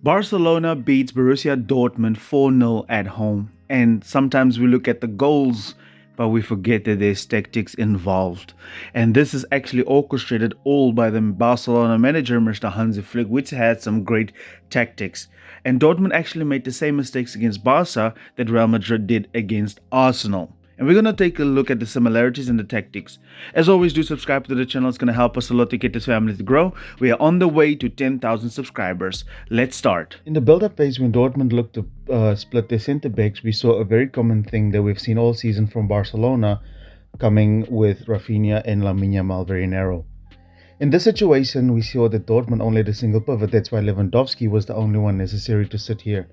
Barcelona beats Borussia Dortmund 4-0 at home, and sometimes we look at the goals, but we forget that there's tactics involved. And this is actually orchestrated all by the Barcelona manager, Mr. Hansi Flick, which had some great tactics. And Dortmund actually made the same mistakes against Barca that Real Madrid did against Arsenal. And we're going to take a look at the similarities and the tactics. As always, do subscribe to the channel. It's going to help us a lot to get this family to grow. We are on the way to 10,000 subscribers. Let's start. In the build-up phase, when Dortmund looked to split their centre backs, we saw a very common thing that we've seen all season from Barcelona, coming with Rafinha and Lamine Yamal very narrow. In this situation, we saw that Dortmund only had a single pivot. That's why Lewandowski was the only one necessary to sit here.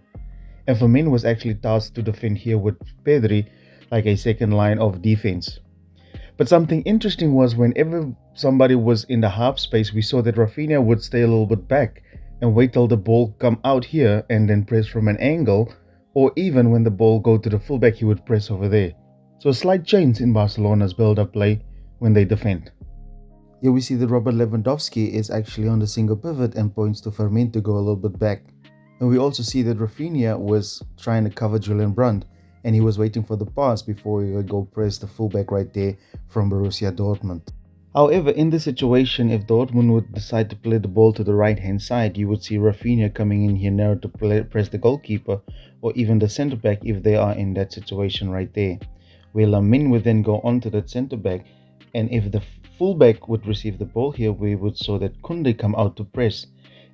And Firmino was actually tasked to defend here with Pedri, like a second line of defense. But something interesting was whenever somebody was in the half space, we saw that Rafinha would stay a little bit back and wait till the ball come out here and then press from an angle, or even when the ball go to the fullback, he would press over there. So a slight change in Barcelona's build-up play when they defend. Here we see that Robert Lewandowski is actually on the single pivot and points to Firmino to go a little bit back. And we also see that Rafinha was trying to cover Julian Brandt, and he was waiting for the pass before he would go press the fullback right there from Borussia Dortmund. However, in this situation, if Dortmund would decide to play the ball to the right-hand side, you would see Rafinha coming in here narrow to press the goalkeeper or even the centre-back if they are in that situation right there. Where Lamine would then go on to that centre-back, and if the fullback would receive the ball here, we would saw that Koundé come out to press.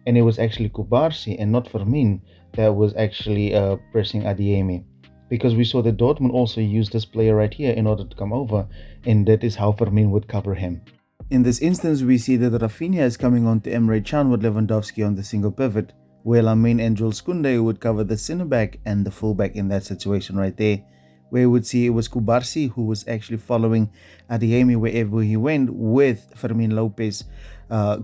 And it was actually Kubarsi and not Firmino that was actually pressing Adeyemi. Because we saw that Dortmund also used this player right here in order to come over, and that is how Firmino would cover him. In this instance, we see that Rafinha is coming on to Emre Can with Lewandowski on the single pivot, where Lamine and Jules Koundé would cover the centre-back and the full-back in that situation right there, where we would see it was Kubarsi who was actually following Adeyemi wherever he went, with Fermin Lopez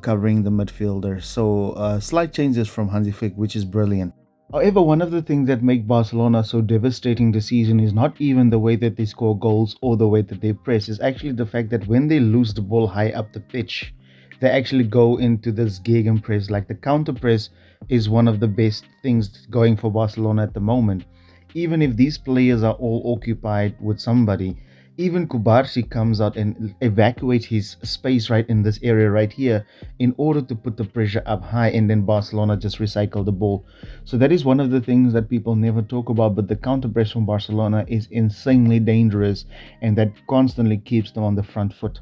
covering the midfielder. So slight changes from Hansi Flick, which is brilliant. However, one of the things that make Barcelona so devastating this season is not even the way that they score goals or the way that they press. It's actually the fact that when they lose the ball high up the pitch, they actually go into this gegenpress. Like the counter press is one of the best things going for Barcelona at the moment. Even if these players are all occupied with somebody, even Kubarsi comes out and evacuates his space right in this area right here in order to put the pressure up high, and then Barcelona just recycle the ball. So that is one of the things that people never talk about, but the counter press from Barcelona is insanely dangerous, and that constantly keeps them on the front foot.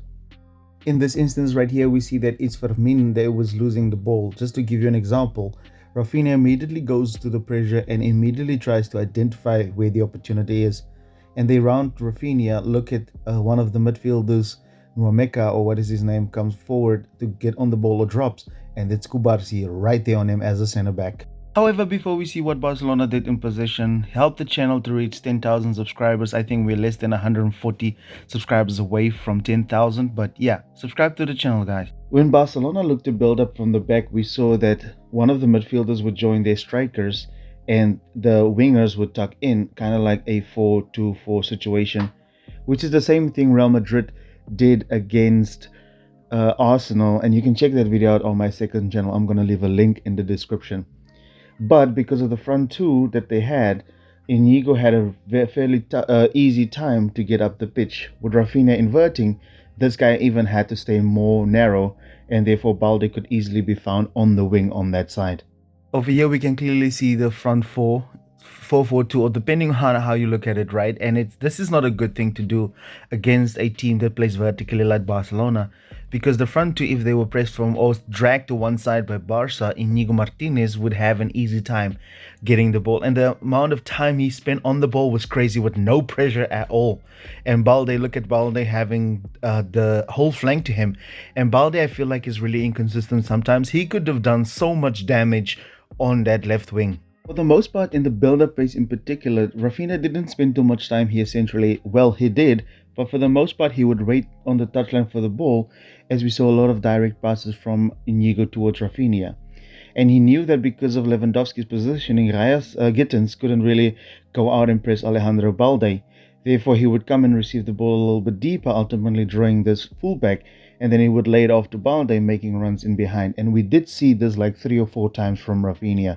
In this instance right here, we see that it's Firmino that was losing the ball. Just to give you an example, Rafinha immediately goes to the pressure and immediately tries to identify where the opportunity is. And they round Rafinha, look at one of the midfielders, Nwameka, or what is his name, comes forward to get on the ball or drops, and it's Kubarsi right there on him as a centre-back. However, before we see what Barcelona did in possession, help the channel to reach 10,000 subscribers. I think we're less than 140 subscribers away from 10,000, but yeah, subscribe to the channel, guys. When Barcelona looked to build up from the back, we saw that one of the midfielders would join their strikers, and the wingers would tuck in, kind of like a 4-2-4 situation, which is the same thing Real Madrid did against Arsenal. And you can check that video out on my second channel. I'm going to leave a link in the description. But because of the front two that they had, Inigo had a fairly easy time to get up the pitch. With Rafinha inverting, this guy even had to stay more narrow, and therefore Balde could easily be found on the wing on that side. Over here, we can clearly see the front 4-4-2, or depending on how you look at it, right? And this is not a good thing to do against a team that plays vertically like Barcelona, because the front two, if they were pressed from or dragged to one side by Barca, Inigo Martinez would have an easy time getting the ball. And the amount of time he spent on the ball was crazy, with no pressure at all. And Balde, look at Balde having the whole flank to him. And Balde, I feel like, is really inconsistent sometimes. He could have done so much damage on that left wing. For the most part, in the build-up phase in particular, Rafinha didn't spend too much time here centrally. Well, he did, but for the most part, he would wait on the touchline for the ball, as we saw a lot of direct passes from Inigo towards Rafinha. And he knew that because of Lewandowski's positioning, Gittens couldn't really go out and press Alejandro Balde. Therefore, he would come and receive the ball a little bit deeper, ultimately drawing this fullback, and then he would lay it off to Balde, making runs in behind. And we did see this like 3 or 4 times from Rafinha.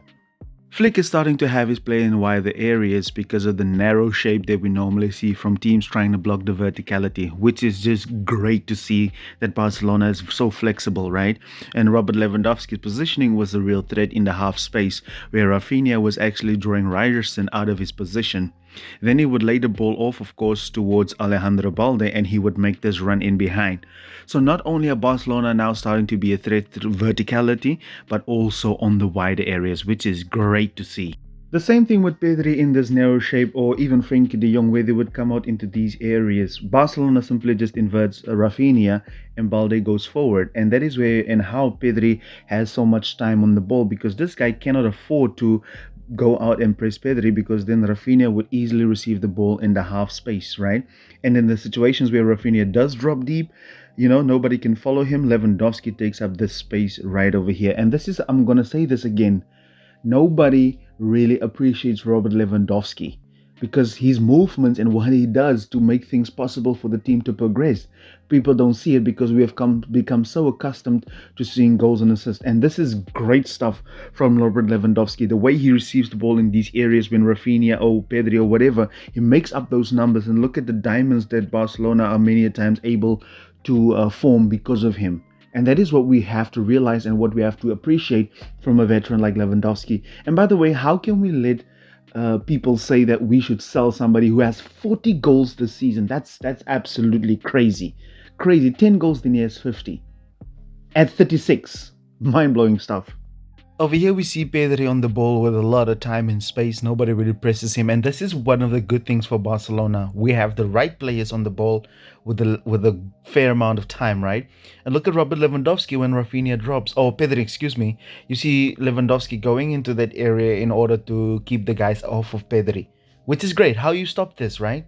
Flick is starting to have his play in wider areas because of the narrow shape that we normally see from teams trying to block the verticality, which is just great to see that Barcelona is so flexible, right? And Robert Lewandowski's positioning was a real threat in the half space, where Rafinha was actually drawing Ryerson out of his position. Then he would lay the ball off, of course, towards Alejandro Balde, and he would make this run in behind. So not only are Barcelona now starting to be a threat to verticality, but also on the wider areas, which is great to see. The same thing with Pedri in this narrow shape, or even Frenkie de Jong, where they would come out into these areas. Barcelona simply just inverts Rafinha and Balde goes forward. And that is where and how Pedri has so much time on the ball, because this guy cannot afford to go out and press Pedri, because then Rafinha would easily receive the ball in the half space, right? And in the situations where Rafinha does drop deep, nobody can follow him. Lewandowski takes up this space right over here. And this is, I'm going to say this again, nobody really appreciates Robert Lewandowski because his movements and what he does to make things possible for the team to progress. People don't see it because we have become so accustomed to seeing goals and assists. And this is great stuff from Robert Lewandowski. The way he receives the ball in these areas when Rafinha or Pedri or whatever, he makes up those numbers. And look at the diamonds that Barcelona are many a times able to form because of him. And that is what we have to realize and what we have to appreciate from a veteran like Lewandowski. And by the way, how can we let people say that we should sell somebody who has 40 goals this season? That's absolutely crazy. Crazy. 10 goals, then he has 50. At 36. Mind-blowing stuff. Over here we see Pedri on the ball with a lot of time and space. Nobody really presses him, and this is one of the good things for Barcelona. We have the right players on the ball with a fair amount of time, right? And look at Robert Lewandowski when Rafinha drops. Oh, Pedri, excuse me. You see Lewandowski going into that area in order to keep the guys off of Pedri, which is great. How you stop this, right?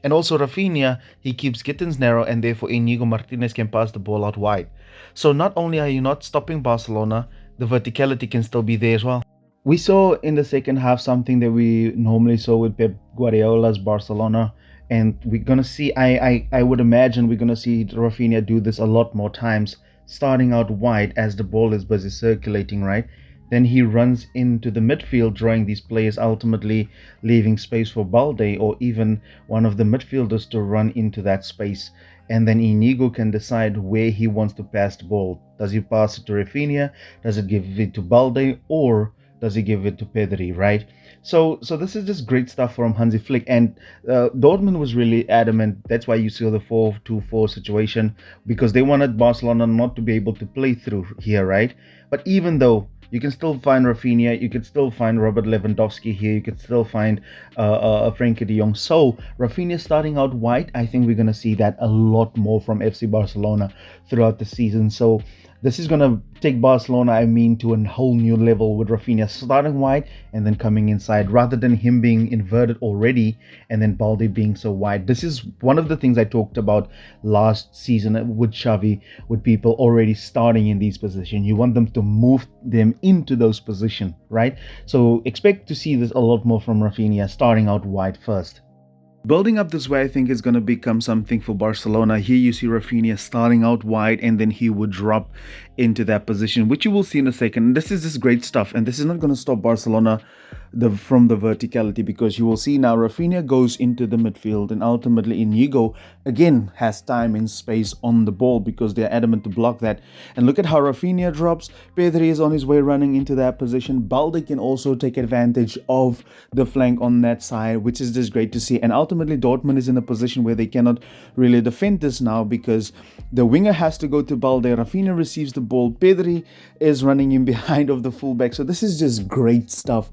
And also Rafinha, he keeps Gittins narrow, and therefore Inigo Martinez can pass the ball out wide. So not only are you not stopping Barcelona, the verticality can still be there as well. We saw in the second half something that we normally saw with Pep Guardiola's Barcelona, and we're gonna see. I would imagine we're gonna see Rafinha do this a lot more times, starting out wide as the ball is busy circulating, right? Then he runs into the midfield, drawing these players, ultimately leaving space for Balde or even one of the midfielders to run into that space. And then Inigo can decide where he wants to pass the ball. Does he pass it to Rafinha? Does it give it to Balde? Or does he give it to Pedri, right? So this is just great stuff from Hansi Flick. And Dortmund was really adamant. That's why you saw the 4-2-4 situation, because they wanted Barcelona not to be able to play through here, right? But even though you can still find Rafinha, you can still find Robert Lewandowski here, you can still find Frenkie de Jong. So Rafinha starting out wide, I think we're going to see that a lot more from FC Barcelona throughout the season. So this is going to take Barcelona, to a whole new level, with Rafinha starting wide and then coming inside, rather than him being inverted already and then Balde being so wide. This is one of the things I talked about last season with Xavi, with people already starting in these positions. You want them to move them into those positions, right? So expect to see this a lot more from Rafinha starting out wide first. Building up this way, I think, is going to become something for Barcelona. Here you see Rafinha starting out wide, and then he would drop into that position, which you will see in a second. This is just great stuff, and this is not going to stop Barcelona from the verticality, because you will see now Rafinha goes into the midfield, and ultimately Inigo again has time and space on the ball because they're adamant to block that. And look at how Rafinha drops. Pedri is on his way running into that position. Balde can also take advantage of the flank on that side, which is just great to see. And ultimately Dortmund is in a position where they cannot really defend this now, because the winger has to go to Balde. Rafinha receives the ball. Pedri is running in behind of the fullback. So this is just great stuff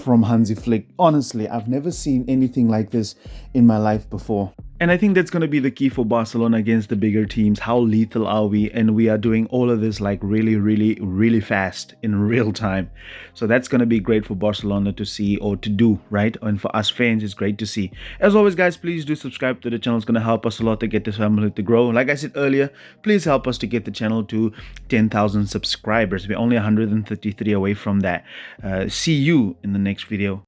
from Hansi Flick. Honestly, I've never seen anything like this in my life before. And I think that's going to be the key for Barcelona against the bigger teams. How lethal are we? And we are doing all of this like really, really, really fast in real time. So that's going to be great for Barcelona to see or to do, right? And for us fans, it's great to see. As always, guys, please do subscribe to the channel. It's going to help us a lot to get this family to grow. Like I said earlier, please help us to get the channel to 10,000 subscribers. We're only 133 away from that. See you in the next video.